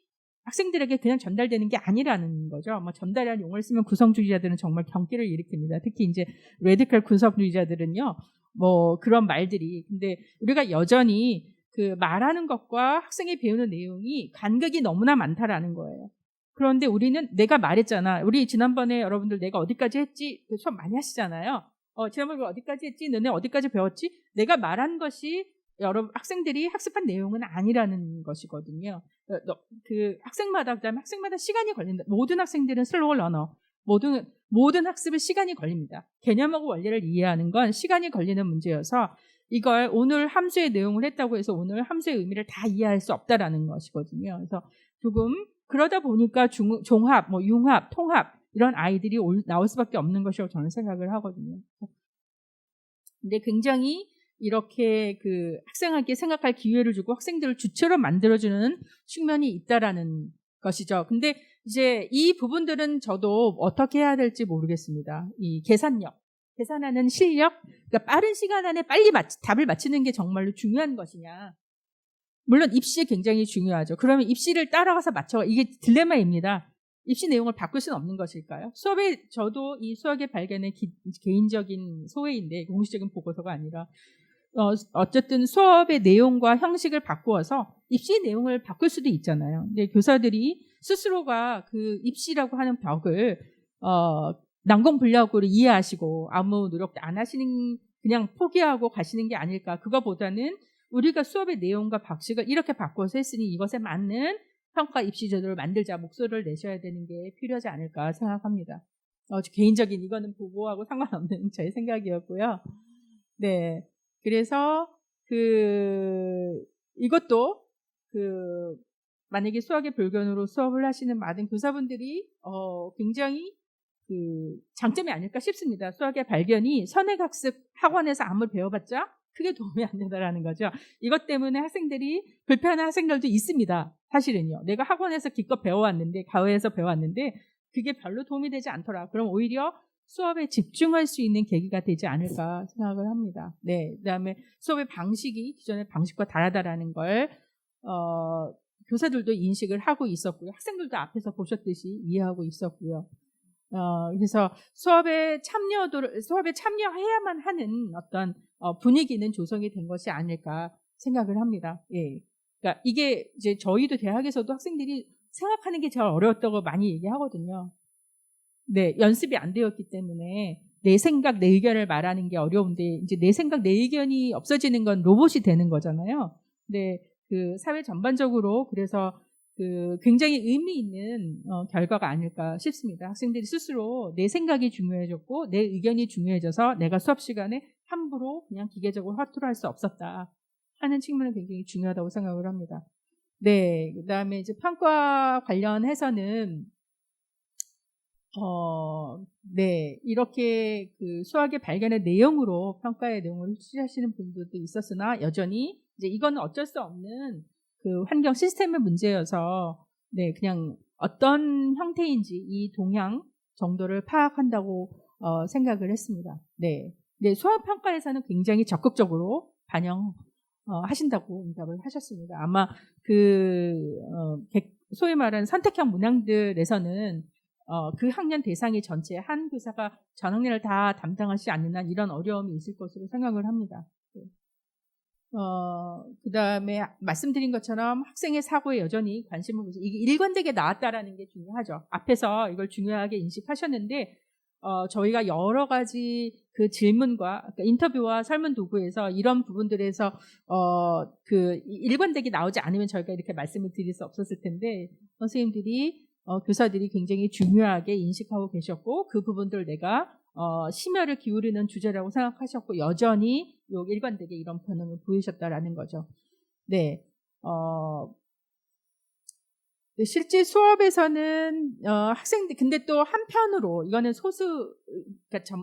학생들에게 그냥 전달되는 게 아니라는 거죠. 뭐 전달이라는 용어를 쓰면 구성주의자들은 정말 경기를 일으킵니다. 특히 이제 레디컬 구성주의자들은요. 뭐 그런 말들이. 근데 우리가 여전히 그 말하는 것과 학생이 배우는 내용이 간극이 너무나 많다라는 거예요. 그런데 우리는 내가 말했잖아. 우리 지난번에 여러분들 내가 어디까지 했지? 수업 많이 하시잖아요. 지난번에 어디까지 했지? 너네 어디까지 배웠지? 내가 말한 것이 여러분 학생들이 학습한 내용은 아니라는 것이거든요. 그 학생마다 그다음에 학생마다 시간이 걸린다. 모든 학생들은 슬로우 러너. 모든 학습에 시간이 걸립니다. 개념하고 원리를 이해하는 건 시간이 걸리는 문제여서 이걸 오늘 함수의 내용을 했다고 해서 오늘 함수의 의미를 다 이해할 수 없다라는 것이거든요. 그래서 조금 그러다 보니까 종합, 뭐 융합, 통합 이런 아이들이 나올 수밖에 없는 것이라고 저는 생각을 하거든요. 근데 굉장히 이렇게 그 학생에게 생각할 기회를 주고 학생들을 주체로 만들어주는 측면이 있다라는 것이죠. 근데 이제 이 부분들은 저도 어떻게 해야 될지 모르겠습니다. 이 계산하는 실력, 그러니까 빠른 시간 안에 빨리 답을 맞히는 게 정말로 중요한 것이냐. 물론 입시 굉장히 중요하죠. 그러면 입시를 따라가서 이게 딜레마입니다. 입시 내용을 바꿀 수는 없는 것일까요? 저도 이 수학의 발견의 개인적인 소회인데 공식적인 보고서가 아니라 어쨌든 수업의 내용과 형식을 바꾸어서 입시 내용을 바꿀 수도 있잖아요. 근데 교사들이 스스로가 그 입시라고 하는 벽을 난공불락으로 이해하시고 아무 노력 안 하시는 그냥 포기하고 가시는 게 아닐까. 그거보다는 우리가 수업의 내용과 방식을 이렇게 바꿔서 했으니 이것에 맞는 평가 입시 제도를 만들자 목소리를 내셔야 되는 게 필요하지 않을까 생각합니다. 개인적인 이거는 보고하고 상관없는 저의 생각이었고요. 네, 그래서 이것도 만약에 수학의 불견으로 수업을 하시는 많은 교사분들이 굉장히 장점이 아닐까 싶습니다. 수학의 발견이 선행학습 학원에서 아무리 배워봤자 크게 도움이 안 된다라는 거죠. 이것 때문에 학생들이 불편한 학생들도 있습니다. 사실은요. 내가 학원에서 기껏 가외에서 배워왔는데 그게 별로 도움이 되지 않더라. 그럼 오히려 수업에 집중할 수 있는 계기가 되지 않을까 생각을 합니다. 네, 그다음에 수업의 방식이 기존의 방식과 다르다라는 걸 교사들도 인식을 하고 있었고요. 학생들도 앞에서 보셨듯이 이해하고 있었고요. 그래서 수업에 참여해야만 하는 어떤 분위기는 조성이 된 것이 아닐까 생각을 합니다. 예. 그러니까 이게 이제 저희도 대학에서도 학생들이 생각하는 게 제일 어려웠다고 많이 얘기하거든요. 네, 연습이 안 되었기 때문에 내 생각, 내 의견을 말하는 게 어려운데 이제 내 생각, 내 의견이 없어지는 건 로봇이 되는 거잖아요. 근데 그 사회 전반적으로 그래서 굉장히 의미 있는 결과가 아닐까 싶습니다. 학생들이 스스로 내 생각이 중요해졌고 내 의견이 중요해져서 내가 수업 시간에 함부로 그냥 기계적으로 화투를 할 수 없었다 하는 측면은 굉장히 중요하다고 생각을 합니다. 네, 그다음에 이제 평가 관련해서는 네, 이렇게 수학의 발견의 내용으로 평가의 내용을 취하시는 분들도 있었으나 여전히 이제 이거는 어쩔 수 없는 환경 시스템의 문제여서 네, 그냥 어떤 형태인지 이 동향 정도를 파악한다고 생각을 했습니다. 네, 네, 수학 평가에서는 굉장히 적극적으로 반영하신다고 응답을 하셨습니다. 아마 소위 말하는 선택형 문항들에서는 그 학년 대상이 전체 한 교사가 전 학년을 다 담당하지 않는 한 이런 어려움이 있을 것으로 생각을 합니다. 그 다음에 말씀드린 것처럼 학생의 사고에 여전히 관심을 보세요. 이게 일관되게 나왔다라는 게 중요하죠. 앞에서 이걸 중요하게 인식하셨는데 저희가 여러 가지 질문과 그러니까 인터뷰와 설문 도구에서 이런 부분들에서 일관되게 나오지 않으면 저희가 이렇게 말씀을 드릴 수 없었을 텐데 선생님들이 교사들이 굉장히 중요하게 인식하고 계셨고 그 부분들을 내가 심혈을 기울이는 주제라고 생각하셨고 여전히 일관되게 이런 반응을 보이셨다라는 거죠. 네, 네, 실제 수업에서는 학생들 근데 또 한편으로 이거는 그러니까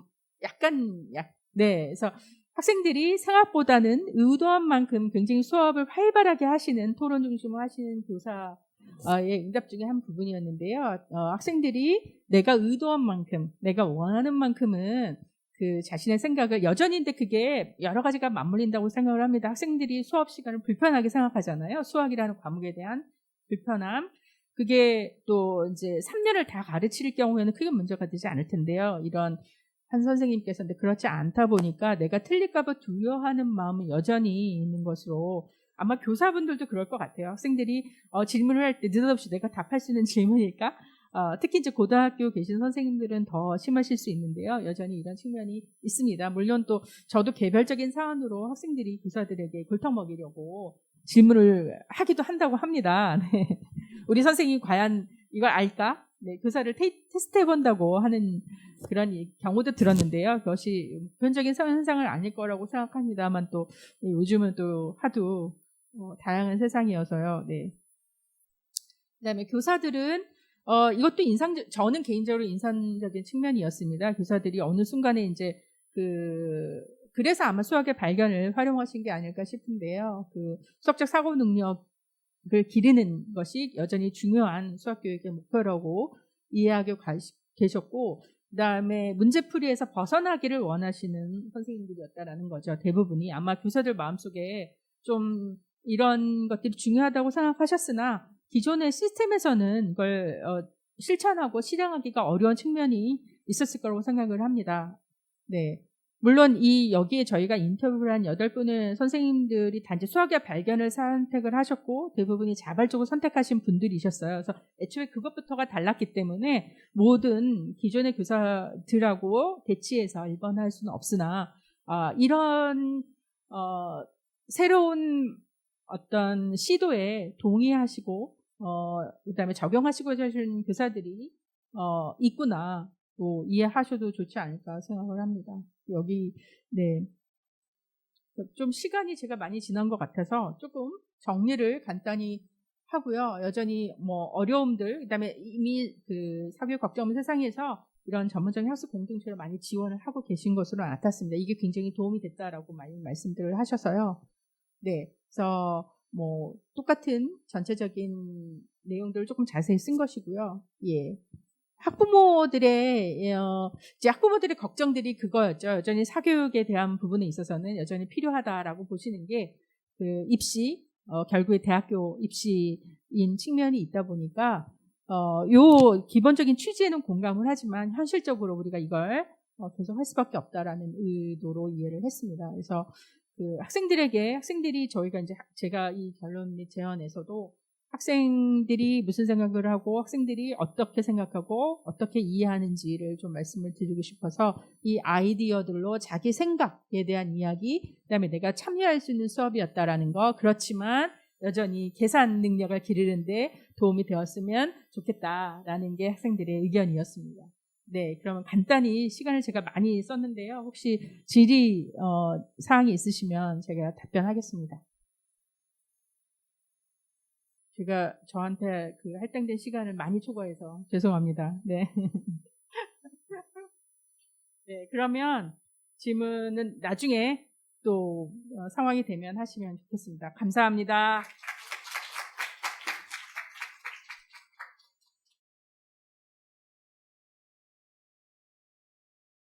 네, 그래서 학생들이 생각보다는 의도한 만큼 굉장히 수업을 활발하게 하시는, 토론 중심으로 하시는 교사의 응답 중에 한 부분이었는데요. 학생들이 내가 의도한 만큼, 내가 원하는 만큼은 그 자신의 생각을 여전히, 근데 그게 여러 가지가 맞물린다고 생각을 합니다. 학생들이 수업 시간을 불편하게 생각하잖아요. 수학이라는 과목에 대한 불편함. 그게 또 이제 3년을 다 가르칠 경우에는 크게 문제가 되지 않을 텐데요. 이런 한 선생님께서 근데 그렇지 않다 보니까 내가 틀릴까봐 두려워하는 마음은 여전히 있는 것으로, 아마 교사분들도 그럴 것 같아요. 학생들이 질문을 할 때 느닷없이 내가 답할 수 있는 질문일까? 특히 이제 고등학교 계신 선생님들은 더 심하실 수 있는데요. 여전히 이런 측면이 있습니다. 물론 또 저도 개별적인 사안으로 학생들이 교사들에게 골탕 먹이려고 질문을 하기도 한다고 합니다. 네. 우리 선생님이 과연 이걸 알까? 네, 교사를 테스트 해본다고 하는 그런 경우도 들었는데요. 그것이 보편적인 현상은 아닐 거라고 생각합니다만 또 요즘은 또 하도 다양한 세상이어서요. 네. 그다음에 교사들은 이것도 저는 개인적으로 인상적인 측면이었습니다. 교사들이 어느 순간에 이제 그래서 아마 수학의 발견을 활용하신 게 아닐까 싶은데요. 그 수학적 사고 능력을 기르는 것이 여전히 중요한 수학교육의 목표라고 이해하고 계셨고, 그다음에 문제풀이에서 벗어나기를 원하시는 선생님들이었다라는 거죠. 대부분이 아마 교사들 마음속에 좀 이런 것들이 중요하다고 생각하셨으나 기존의 시스템에서는 그걸 실천하고 실행하기가 어려운 측면이 있었을 거라고 생각을 합니다. 네. 물론 여기에 저희가 인터뷰를 한 8분의 선생님들이 단지 수학의 발견을 선택을 하셨고 대부분이 자발적으로 선택하신 분들이셨어요. 그래서 애초에 그것부터가 달랐기 때문에 모든 기존의 교사들하고 대치해서 일반화할 수는 없으나 이런 새로운 어떤 시도에 동의하시고 그다음에 적용하시고 하시는 교사들이 있구나 또 이해하셔도 좋지 않을까 생각을 합니다. 여기 네. 좀 시간이 제가 많이 지난 것 같아서 조금 정리를 간단히 하고요. 여전히 뭐 어려움들, 그다음에 이미 그 사교육 걱정 세상에서 이런 전문적인 학습 공동체를 많이 지원을 하고 계신 것으로 나타났습니다. 이게 굉장히 도움이 됐다라고 많이 말씀들을 하셔서요. 네, 그래서 뭐 똑같은 전체적인 내용들을 조금 자세히 쓴 것이고요. 예. 학부모들의 걱정들이 그거였죠. 여전히 사교육에 대한 부분에 있어서는 여전히 필요하다라고 보시는 게 그 입시, 결국에 대학교 입시인 측면이 있다 보니까 요 기본적인 취지에는 공감을 하지만 현실적으로 우리가 이걸 계속 할 수밖에 없다라는 의도로 이해를 했습니다. 그래서 그 학생들이 저희가 이제 제가 이 결론 및 제언에서도 학생들이 무슨 생각을 하고 학생들이 어떻게 생각하고 어떻게 이해하는지를 좀 말씀을 드리고 싶어서 이 아이디어들로 자기 생각에 대한 이야기, 그다음에 내가 참여할 수 있는 수업이었다라는 거, 그렇지만 여전히 계산 능력을 기르는데 도움이 되었으면 좋겠다라는 게 학생들의 의견이었습니다. 네, 그러면 간단히 시간을 제가 많이 썼는데요. 혹시 질의 사항이 있으시면 제가 답변하겠습니다. 제가 저한테 그 할당된 시간을 많이 초과해서 죄송합니다. 네. 네, 그러면 질문은 나중에 또 상황이 되면 하시면 좋겠습니다. 감사합니다.